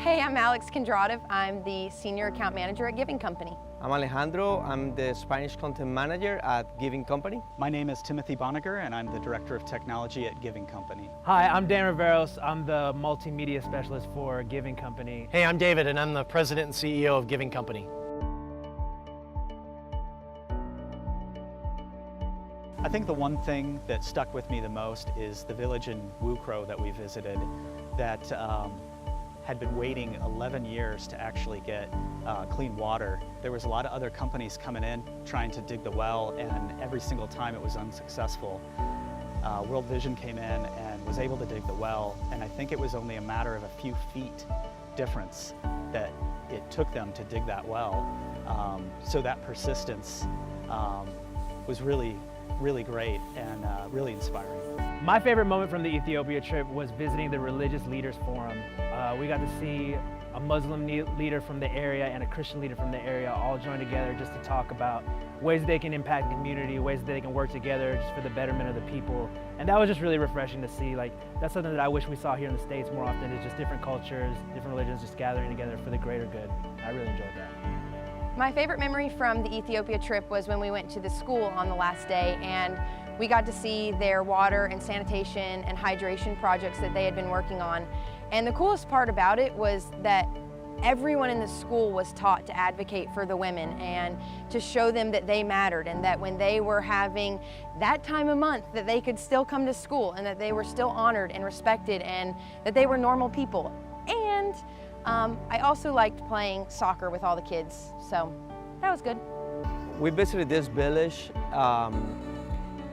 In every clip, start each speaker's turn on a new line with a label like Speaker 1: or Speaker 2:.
Speaker 1: Hey, I'm Alex Kondrativ. I'm the Senior Account Manager at Giving Company.
Speaker 2: I'm Alejandro. I'm the Spanish Content Manager at Giving Company.
Speaker 3: My name is Timothy Boniger, and I'm the Director of Technology at Giving Company.
Speaker 4: Hi, I'm Dan Riveros. I'm the Multimedia Specialist for Giving Company.
Speaker 5: Hey, I'm David, and I'm the President and CEO of Giving Company.
Speaker 3: I think the one thing that stuck with me the most is the village in Wukro that we visited that had been waiting 11 years to actually get clean water. There was a lot of other companies coming in trying to dig the well, and every single time it was unsuccessful. World Vision came in and was able to dig the well, and I think it was only a matter of a few feet difference that it took them to dig that well. So that persistence was really great and really inspiring.
Speaker 4: My favorite moment from the Ethiopia trip was visiting the Religious Leaders Forum. We got to see a Muslim leader from the area and a Christian leader from the area all join together just to talk about ways that they can impact the community, ways that they can work together just for the betterment of the people. And that was just really refreshing to see. Like, that's something that I wish we saw here in the States more often, is just different cultures, different religions just gathering together for the greater good. I really enjoyed that.
Speaker 1: My favorite memory from the Ethiopia trip was when we went to the school on the last day, and we got to see their water and sanitation and hydration projects that they had been working on. And the coolest part about it was that everyone in the school was taught to advocate for the women and to show them that they mattered, and that when they were having that time of month that they could still come to school and that they were still honored and respected and that they were normal people. And I also liked playing soccer with all the kids, so that was good.
Speaker 2: We visited this village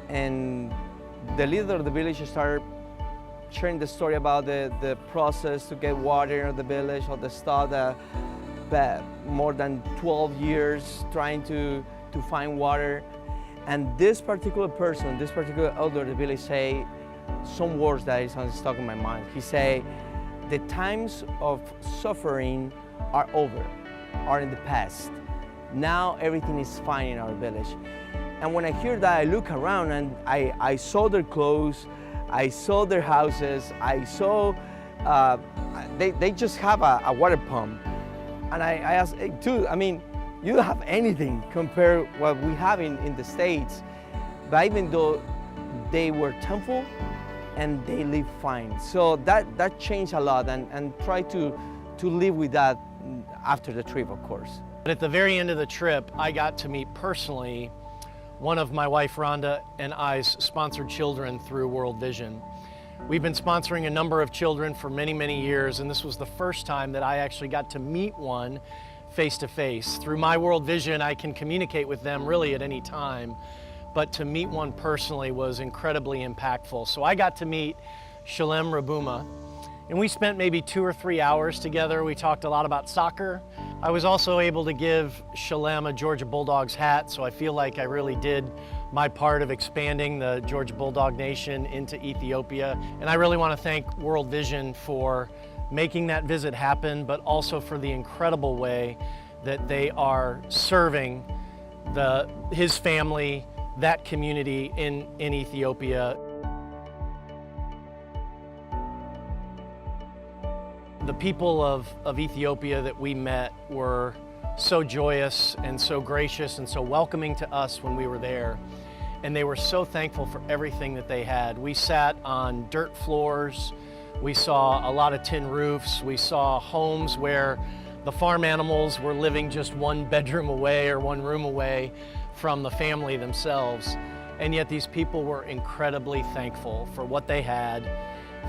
Speaker 2: and the leader of the village started sharing the story about the process to get water in the village, all the stuff that more than 12 years trying to find water. And this particular person, this particular elder of the village say some words that is stuck in my mind. He say, the times of suffering are over, are in the past. Now everything is fine in our village. And when I hear that, I look around and I saw their clothes, I saw their houses, I saw, they just have a water pump. And I asked, hey, dude, I mean, you don't have anything compared to what we have in the States. But even though they were thankful, and they live fine. So that changed a lot, and try to live with that after the trip, of course.
Speaker 5: But at the very end of the trip, I got to meet personally one of my wife Rhonda and I's sponsored children through World Vision. We've been sponsoring a number of children for many, many years, and this was the first time that I actually got to meet one face to face. Through my World Vision, I can communicate with them really at any time, but to meet one personally was incredibly impactful. So I got to meet Shalem Rabuma, and we spent maybe 2 or 3 hours together. We talked a lot about soccer. I was also able to give Shalem a Georgia Bulldogs hat, so I feel like I really did my part of expanding the Georgia Bulldog Nation into Ethiopia. And I really want to thank World Vision for making that visit happen, but also for the incredible way that they are serving his family, that community in Ethiopia. The people of Ethiopia that we met were so joyous and so gracious and so welcoming to us when we were there. And they were so thankful for everything that they had. We sat on dirt floors. We saw a lot of tin roofs. We saw homes where the farm animals were living just 1 bedroom away or 1 room away from the family themselves. And yet these people were incredibly thankful for what they had,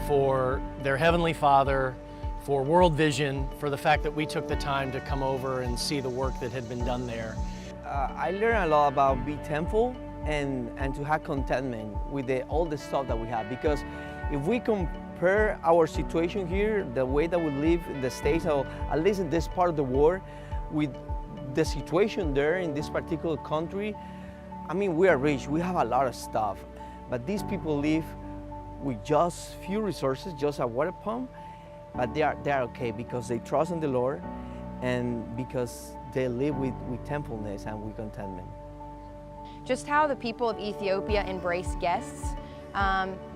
Speaker 5: for their Heavenly Father, for World Vision, for the fact that we took the time to come over and see the work that had been done there.
Speaker 2: I learned a lot about being thankful and to have contentment with all the stuff that we have. Because if we compare our situation here, the way that we live in the States, or at least in this part of the world, with the situation there in this particular country, I mean, we are rich, we have a lot of stuff, but these people live with just few resources, just a water pump, but they are okay because they trust in the Lord and because they live with thankfulness and with contentment.
Speaker 1: Just how the people of Ethiopia embrace guests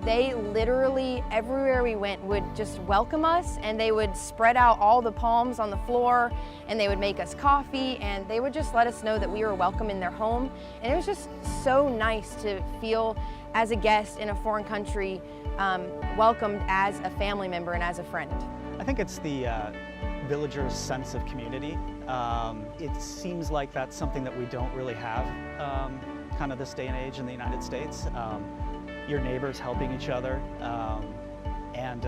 Speaker 1: They literally, everywhere we went, would just welcome us, and they would spread out all the palms on the floor, and they would make us coffee, and they would just let us know that we were welcome in their home. And it was just so nice to feel as a guest in a foreign country, welcomed as a family member and as a friend.
Speaker 3: I think it's the villagers' sense of community. It seems like that's something that we don't really have kind of this day and age in the United States. Your neighbors helping each other, and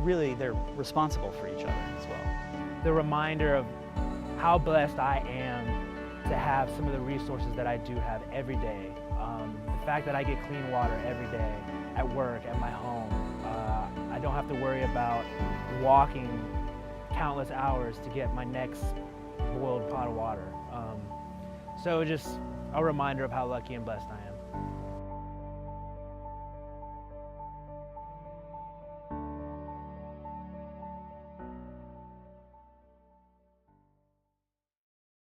Speaker 3: really they're responsible for each other as well.
Speaker 4: The reminder of how blessed I am to have some of the resources that I do have every day. The fact that I get clean water every day, at work, at my home. I don't have to worry about walking countless hours to get my next boiled pot of water. So just a reminder of how lucky and blessed I am.